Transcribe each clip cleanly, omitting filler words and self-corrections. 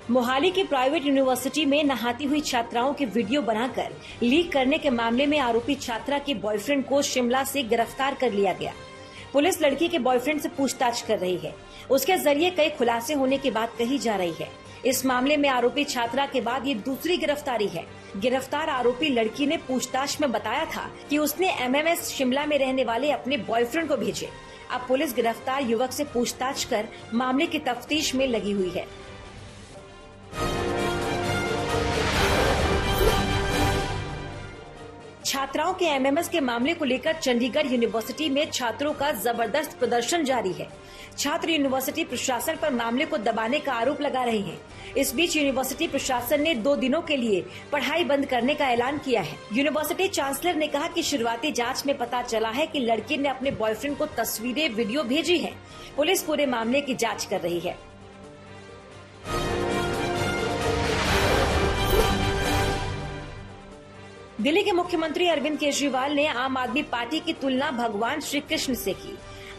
मोहाली की private university में नहाती हुई छात्राओं के वीडियो बनाकर लीक करने के मामले में आरोपी छात्रा के बॉयफ्रेंड को शिमला से गिरफ्तार कर लिया गया। पुलिस लड़की के बॉयफ्रेंड से पूछताछ कर रही है। उसके जरिए कई खुलासे होने की बात कही जा रही है। इस मामले में आरोपी छात्रा के बाद ये दूसरी गिरफ्तारी है। गिरफ्तार आरोपी लड़की ने पूछताछ में बताया था कि उसने MMS शिमला में रहने वाले अपने बॉयफ्रेंड को भेजे। अब पुलिस गिरफ्तार युवक से पूछताछ कर मामले की तफ्तीश में लगी हुई है। छात्राओं के MMS के मामले को लेकर चंडीगढ़ यूनिवर्सिटी में छात्रों का जबरदस्त प्रदर्शन जारी है। छात्र यूनिवर्सिटी प्रशासन पर मामले को दबाने का आरोप लगा रहे हैं। इस बीच यूनिवर्सिटी प्रशासन ने 2 दिनों के लिए पढ़ाई बंद करने का ऐलान किया है। यूनिवर्सिटी चांसलर ने कहा कि शुरुआती जांच में पता चला है कि लड़की ने अपने बॉयफ्रेंड को तस्वीरें, वीडियो भेजी है। पुलिस पूरे मामले की जाँच कर रही है। दिल्ली के मुख्यमंत्री अरविंद केजरीवाल ने आम आदमी पार्टी की तुलना भगवान श्री कृष्ण से की।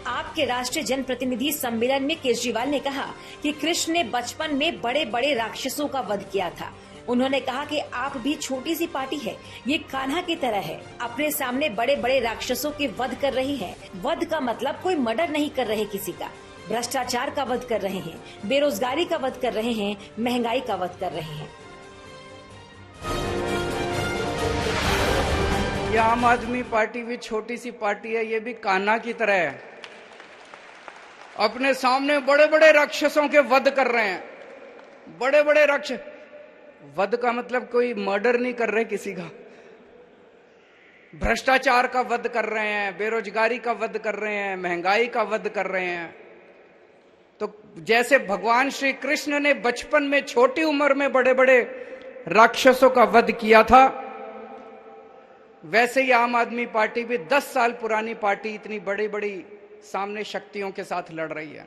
आपके राष्ट्रीय जनप्रतिनिधि सम्मेलन में केजरीवाल ने कहा कि कृष्ण ने बचपन में बड़े बड़े राक्षसों का वध किया था। उन्होंने कहा कि आप भी छोटी सी पार्टी है, ये कान्हा की तरह है, अपने सामने बड़े बड़े राक्षसों के वध कर रही है। वध का मतलब कोई मर्डर नहीं कर रहे किसी का, भ्रष्टाचार का वध कर रहे हैं, बेरोजगारी का वध कर रहे हैं, महंगाई का वध कर रहे हैं। ये आम आदमी पार्टी भी छोटी सी पार्टी है, ये भी कान्हा की तरह है, अपने सामने बड़े बड़े राक्षसों के वध कर रहे हैं। बड़े बड़े राक्षस, वध का मतलब कोई मर्डर नहीं कर रहे किसी का, भ्रष्टाचार का वध कर रहे हैं, बेरोजगारी का वध कर रहे हैं, महंगाई का वध कर रहे हैं। तो जैसे भगवान श्री कृष्ण ने बचपन में छोटी उम्र में बड़े बड़े राक्षसों का वध किया था, वैसे ही आम आदमी पार्टी भी 10 साल पुरानी पार्टी इतनी बड़ी बड़ी सामने शक्तियों के साथ लड़ रही है।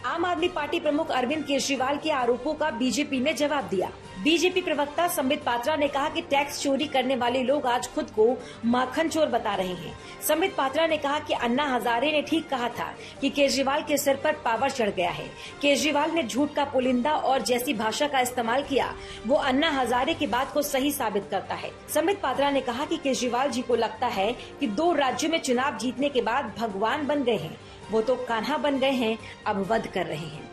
आम आदमी पार्टी प्रमुख अरविंद केजरीवाल के आरोपों का बीजेपी ने जवाब दिया। बीजेपी प्रवक्ता संबित पात्रा ने कहा कि टैक्स चोरी करने वाले लोग आज खुद को माखन चोर बता रहे हैं। संबित पात्रा ने कहा कि अन्ना हजारे ने ठीक कहा था कि केजरीवाल के सिर पर पावर चढ़ गया है। केजरीवाल ने झूठ का पुलिंदा और जैसी भाषा का इस्तेमाल किया, वो अन्ना हजारे की बात को सही साबित करता है। संबित पात्रा ने कहा कि केजरीवाल जी को लगता है कि 2 राज्यों में चुनाव जीतने के बाद भगवान बन गए हैं, वो तो कान्हा बन गए हैं, अब वध कर रहे हैं।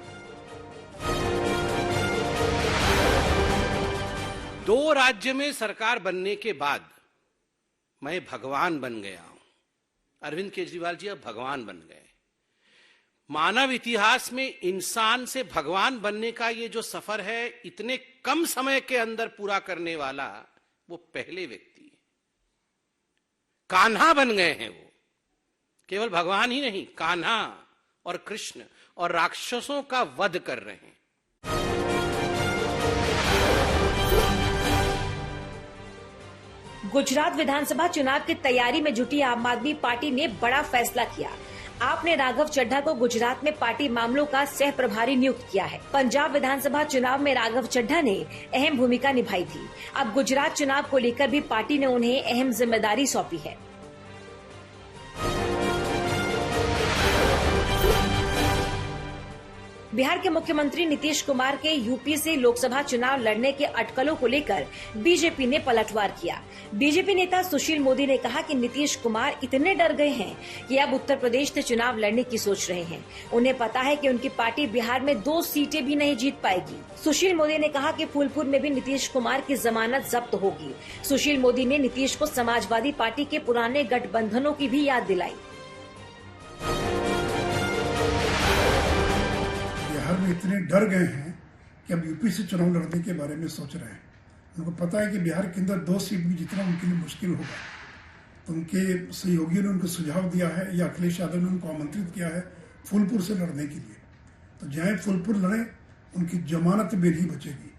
2 राज्य में सरकार बनने के बाद मैं भगवान बन गया हूं। अरविंद केजरीवाल जी अब भगवान बन गए। मानव इतिहास में इंसान से भगवान बनने का ये जो सफर है, इतने कम समय के अंदर पूरा करने वाला वो पहले व्यक्ति है। कान्हा बन गए हैं वो, केवल भगवान ही नहीं, कान्हा और कृष्ण और राक्षसों का वध कर रहे हैं। गुजरात विधानसभा चुनाव की तैयारी में जुटी आम आदमी पार्टी ने बड़ा फैसला किया। आपने राघव चड्ढा को गुजरात में पार्टी मामलों का सह प्रभारी नियुक्त किया है। पंजाब विधानसभा चुनाव में राघव चड्ढा ने अहम भूमिका निभाई थी। अब गुजरात चुनाव को लेकर भी पार्टी ने उन्हें अहम जिम्मेदारी सौंपी है। बिहार के मुख्यमंत्री नीतीश कुमार के यूपी से लोकसभा चुनाव लड़ने के अटकलों को लेकर बीजेपी ने पलटवार किया। बीजेपी नेता सुशील मोदी ने कहा कि नीतीश कुमार इतने डर गए हैं कि अब उत्तर प्रदेश से चुनाव लड़ने की सोच रहे हैं। उन्हें पता है कि उनकी पार्टी बिहार में 2 सीटें भी नहीं जीत पाएगी। सुशील मोदी ने कहा कि फूलपुर में भी नीतीश कुमार की जमानत जब्त होगी। सुशील मोदी ने नीतीश को समाजवादी पार्टी के पुराने गठबंधनों की भी याद दिलाई। बिहार में इतने डर गए हैं कि अब यूपी से चुनाव लड़ने के बारे में सोच रहे हैं। उनको पता है कि बिहार के अंदर 2 सीट भी जीतना उनके लिए मुश्किल होगा। तो उनके सहयोगियों ने उनको सुझाव दिया है, या अखिलेश यादव ने उनको आमंत्रित किया है फूलपुर से लड़ने के लिए। तो जाए फूलपुर लड़े, उनकी जमानत भी नहीं बचेगी।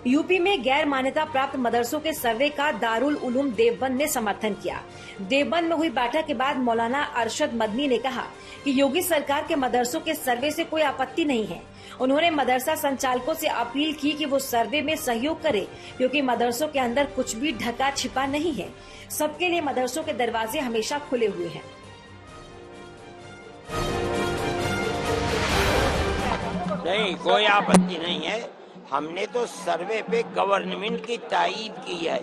यूपी में गैर मान्यता प्राप्त मदरसों के सर्वे का दारुल उलूम देवबंद ने समर्थन किया। देवबंद में हुई बैठक के बाद मौलाना अरशद मदनी ने कहा कि योगी सरकार के मदरसों के सर्वे से कोई आपत्ति नहीं है। उन्होंने मदरसा संचालकों से अपील की कि वो सर्वे में सहयोग करें, क्योंकि मदरसों के अंदर कुछ भी ढका छिपा नहीं है। सबके लिए मदरसों के दरवाजे हमेशा खुले हुए हैं। नहीं, कोई आपत्ति नहीं है। हमने तो सर्वे पे गवर्नमेंट की तायीद की है।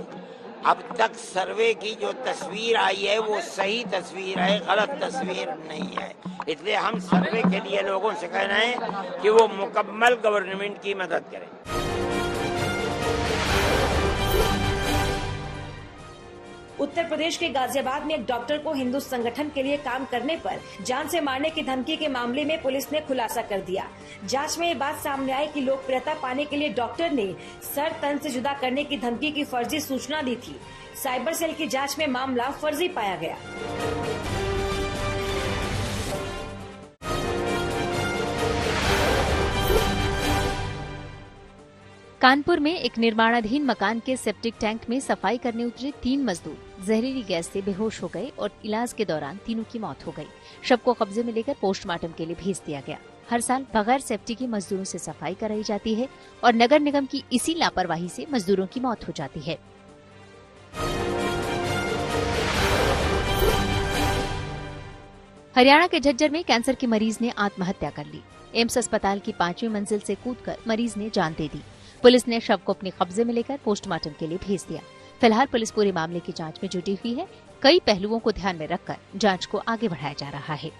अब तक सर्वे की जो तस्वीर आई है वो सही तस्वीर है, गलत तस्वीर नहीं है। इसलिए हम सर्वे के लिए लोगों से कह रहे हैं कि वो मुकम्मल गवर्नमेंट की मदद करें। उत्तर प्रदेश के गाजियाबाद में एक डॉक्टर को हिंदू संगठन के लिए काम करने पर जान से मारने की धमकी के मामले में पुलिस ने खुलासा कर दिया। जांच में ये बात सामने आई कि लोकप्रियता पाने के लिए डॉक्टर ने सर तन से जुदा करने की धमकी की फर्जी सूचना दी थी। साइबर सेल की जांच में मामला फर्जी पाया गया। कानपुर में एक निर्माणाधीन मकान के सेप्टिक टैंक में सफाई करने उतरे 3 मजदूर जहरीली गैस से बेहोश हो गए और इलाज के दौरान तीनों की मौत हो गई। शव को कब्जे में लेकर पोस्टमार्टम के लिए भेज दिया गया। हर साल बगैर सेफ्टी के मजदूरों से सफाई कराई जाती है और नगर निगम की इसी लापरवाही से मजदूरों की मौत हो जाती है। हरियाणा के झज्जर में कैंसर के मरीज ने आत्महत्या कर ली। एम्स अस्पताल की 5वीं मंजिल से कूदकर मरीज ने जान दे दी। पुलिस ने शव को अपने कब्जे में लेकर पोस्टमार्टम के लिए भेज दिया। फिलहाल पुलिस पूरे मामले की जांच में जुटी हुई है। कई पहलुओं को ध्यान में रखकर जांच को आगे बढ़ाया जा रहा है।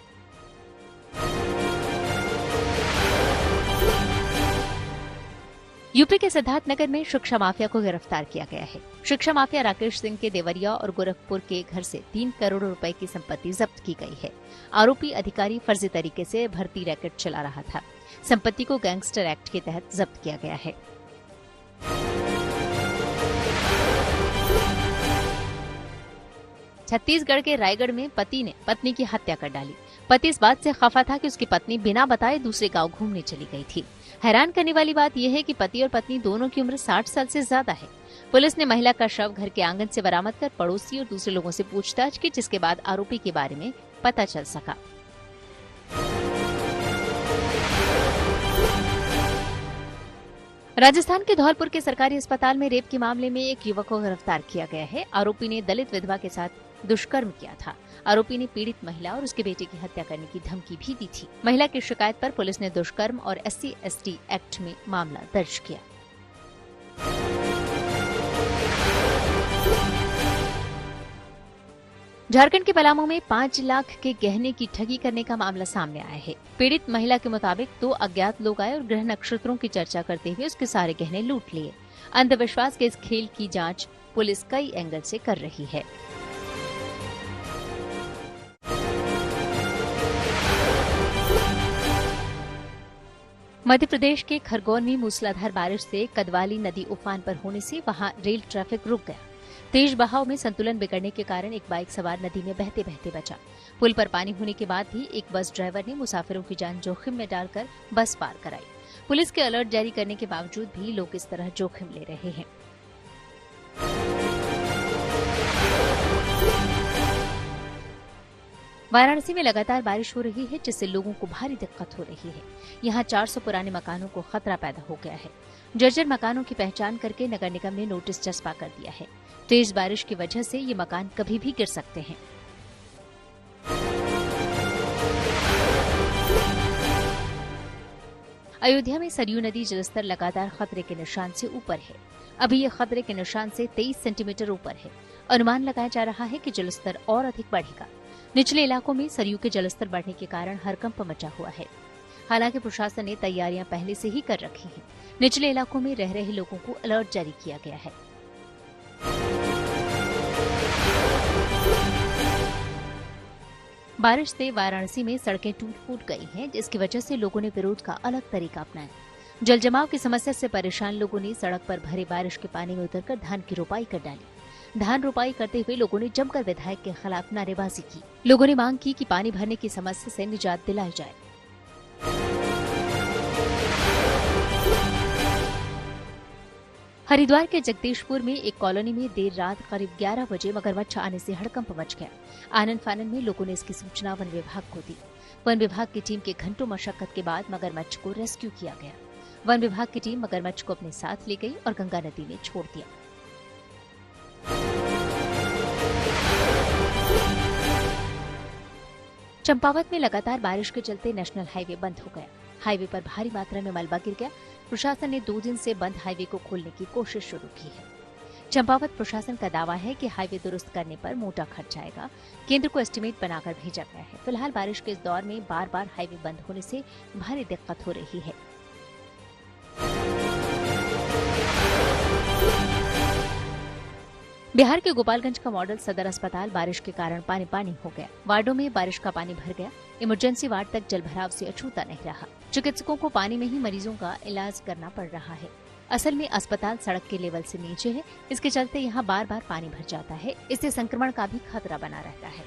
यूपी के सिद्धार्थनगर में शिक्षा माफिया को गिरफ्तार किया गया है। शिक्षा माफिया राकेश सिंह के देवरिया और गोरखपुर के घर से 3 करोड़ रुपए की संपत्ति जब्त की गई है। आरोपी अधिकारी फर्जी तरीके से भर्ती रैकेट चला रहा था। संपत्ति को गैंगस्टर एक्ट के तहत जब्त किया गया है। छत्तीसगढ़ के रायगढ़ में पति ने पत्नी की हत्या कर डाली। पति इस बात से खफा था कि उसकी पत्नी बिना बताए दूसरे गांव घूमने चली गई थी। हैरान करने वाली बात यह है कि पति और पत्नी दोनों की उम्र 60 साल से ज्यादा है। पुलिस ने महिला का शव घर के आंगन से बरामद कर पड़ोसी और दूसरे लोगों से पूछताछ की, जिसके बाद आरोपी के बारे में पता चल सका। राजस्थान के धौलपुर के सरकारी अस्पताल में रेप के मामले में एक युवक को गिरफ्तार किया गया है। आरोपी ने दलित विधवा के साथ दुष्कर्म किया था। आरोपी ने पीड़ित महिला और उसके बेटे की हत्या करने की धमकी भी दी थी। महिला की शिकायत पर पुलिस ने दुष्कर्म और SC/ST एक्ट में मामला दर्ज किया। झारखंड के पलामू में 5 लाख के गहने की ठगी करने का मामला सामने आया है। पीड़ित महिला के मुताबिक 2 अज्ञात लोग आए और ग्रह नक्षत्रों की चर्चा करते हुए उसके सारे गहने लूट लिए। अंधविश्वास के इस खेल की जांच पुलिस कई एंगल से कर रही है। मध्य प्रदेश के खरगोन में मूसलाधार बारिश से कदवाली नदी उफान पर होने से वहां रेल ट्रैफिक रुक गया। तेज बहाव में संतुलन बिगड़ने के कारण एक बाइक सवार नदी में बहते बहते बचा। पुल पर पानी होने के बाद भी एक बस ड्राइवर ने मुसाफिरों की जान जोखिम में डालकर बस पार कराई। पुलिस के अलर्ट जारी करने के बावजूद भी लोग इस तरह जोखिम ले रहे हैं। वाराणसी में लगातार बारिश हो रही है, जिससे लोगों को भारी दिक्कत हो रही है। यहाँ 400 पुराने मकानों को खतरा पैदा हो गया है। जर्जर मकानों की पहचान करके नगर निगम ने नोटिस चस्पा कर दिया है। तेज बारिश की वजह से ये मकान कभी भी गिर सकते हैं। अयोध्या में सरयू नदी जलस्तर लगातार खतरे के निशान से ऊपर है। अभी यह खतरे के निशान से 23 सेंटीमीटर ऊपर है। अनुमान लगाया जा रहा है कि जलस्तर और अधिक बढ़ेगा। निचले इलाकों में सरयू के जलस्तर बढ़ने के कारण हड़कंप मचा हुआ है। हालांकि प्रशासन ने तैयारियां पहले से ही कर रखी हैं। निचले इलाकों में रह रहे लोगों को अलर्ट जारी किया गया है। बारिश से वाराणसी में सड़कें टूट फूट गई हैं, जिसकी वजह से लोगों ने विरोध का अलग तरीका अपनाया। जल जमाव की समस्या से परेशान लोगों ने सड़क पर भरे बारिश के पानी में उतरकर धान की रोपाई कर डाली। धान रोपाई करते हुए लोगों ने जमकर विधायक के खिलाफ नारेबाजी की। लोगों ने मांग की कि पानी भरने की समस्या से निजात दिलाई जाए। हरिद्वार के जगदीशपुर में एक कॉलोनी में देर रात करीब 11 बजे मगरमच्छ आने से हड़कंप मच गया। आनन फानन में लोगों ने इसकी सूचना वन विभाग को दी। वन विभाग की टीम के घंटों मशक्कत के बाद मगरमच्छ को रेस्क्यू किया गया। वन विभाग की टीम मगरमच्छ को अपने साथ ले गई और गंगा नदी में छोड़ दिया। चंपावत में लगातार बारिश के चलते नेशनल हाईवे बंद हो गया। हाईवे पर भारी मात्रा में मलबा गिर गया। प्रशासन ने 2 दिन से बंद हाईवे को खोलने की कोशिश शुरू की है। चंपावत प्रशासन का दावा है कि हाईवे दुरुस्त करने पर मोटा खर्च आएगा। केंद्र को एस्टीमेट बनाकर भेजा गया है। फिलहाल बारिश के इस दौर में बार बार हाईवे बंद होने से भारी दिक्कत हो रही है। बिहार के गोपालगंज का मॉडल सदर अस्पताल बारिश के कारण पानी पानी हो गया। वार्डों में बारिश का पानी भर गया। इमरजेंसी वार्ड तक जलभराव से अछूता नहीं रहा। चिकित्सकों को पानी में ही मरीजों का इलाज करना पड़ रहा है। असल में अस्पताल सड़क के लेवल से नीचे है। इसके चलते यहाँ बार बार पानी भर जाता है। इससे संक्रमण का भी खतरा बना रहता है।